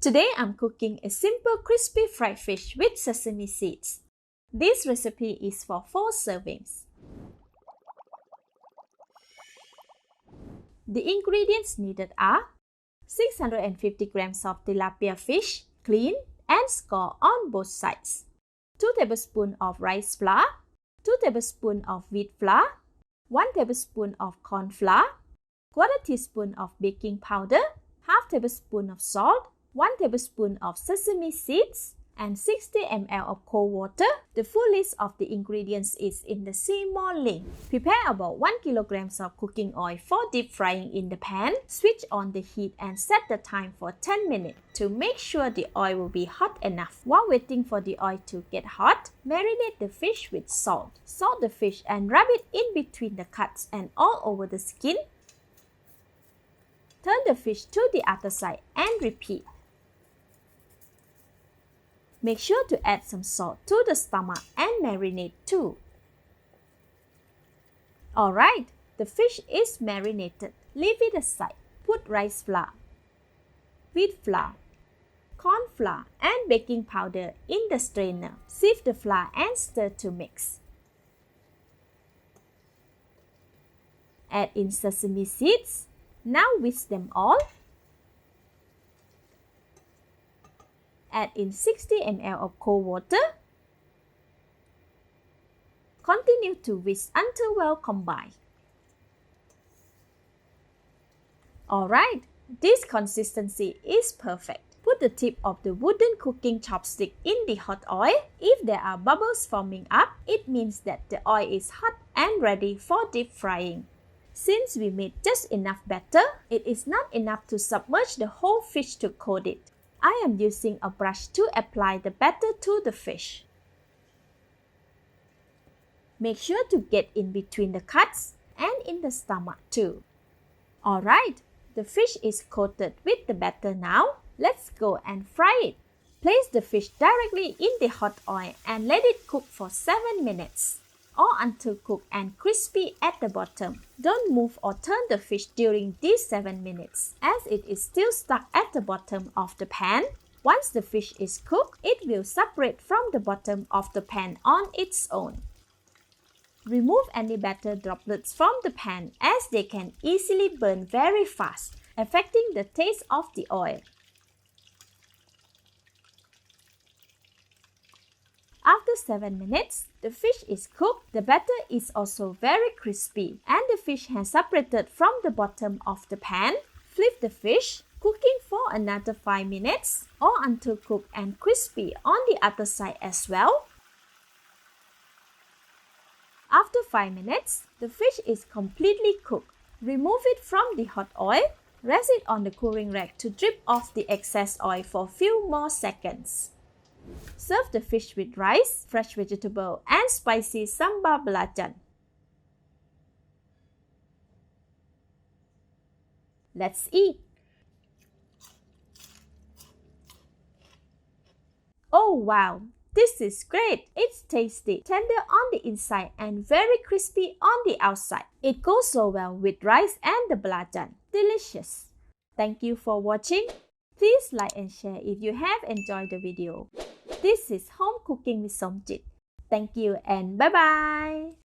Today I'm cooking a simple crispy fried fish with sesame seeds. This recipe is for 4 servings. The ingredients needed are 650 grams of tilapia fish, clean and score on both sides, 2 tablespoons of rice flour, 2 tablespoons of wheat flour, 1 tablespoon of corn flour, 1/4 teaspoon of baking powder, 1/2 tablespoon of salt, 1 tablespoon of sesame seeds, and 60 ml of cold water. The full list of the ingredients is in the see more link. Prepare about 1 kg of cooking oil for deep frying in the pan. Switch on the heat and set the time for 10 minutes to make sure the oil will be hot enough. While waiting for the oil to get hot, marinate the fish with salt. Salt the fish and rub it in between the cuts and all over the skin. Turn the fish to the other side and repeat. Make sure to add some salt to the stomach and marinate too. Alright, the fish is marinated. Leave it aside. Put rice flour, wheat flour, corn flour and baking powder in the strainer. Sieve the flour and stir to mix. Add in sesame seeds. Now whisk them all. Add in 60 ml of cold water. Continue to whisk until well combined. Alright, this consistency is perfect. Put the tip of the wooden cooking chopstick in the hot oil. If there are bubbles forming up, it means that the oil is hot and ready for deep frying. Since we made just enough batter, it is not enough to submerge the whole fish to coat it. I am using a brush to apply the batter to the fish. Make sure to get in between the cuts and in the stomach too. Alright, the fish is coated with the batter now. Let's go and fry it. Place the fish directly in the hot oil and let it cook for 7 minutes or until cooked and crispy at the bottom. Don't move or turn the fish during these 7 minutes as it is still stuck at the bottom of the pan. Once the fish is cooked, it will separate from the bottom of the pan on its own. Remove any batter droplets from the pan as they can easily burn very fast, affecting the taste of the oil. After 7 minutes, the fish is cooked. The batter is also very crispy and the fish has separated from the bottom of the pan. Flip the fish, cooking for another 5 minutes or until cooked and crispy on the other side as well. After 5 minutes, the fish is completely cooked. Remove it from the hot oil. Rest it on the cooling rack to drip off the excess oil for a few more seconds. Serve the fish with rice, fresh vegetable, and spicy sambal belacan. Let's eat! Oh wow! This is great! It's tasty, tender on the inside, and very crispy on the outside. It goes so well with rice and the belacan. Delicious! Thank you for watching. Please like and share if you have enjoyed the video. This is Home Cooking with Somjit. Thank you and bye-bye!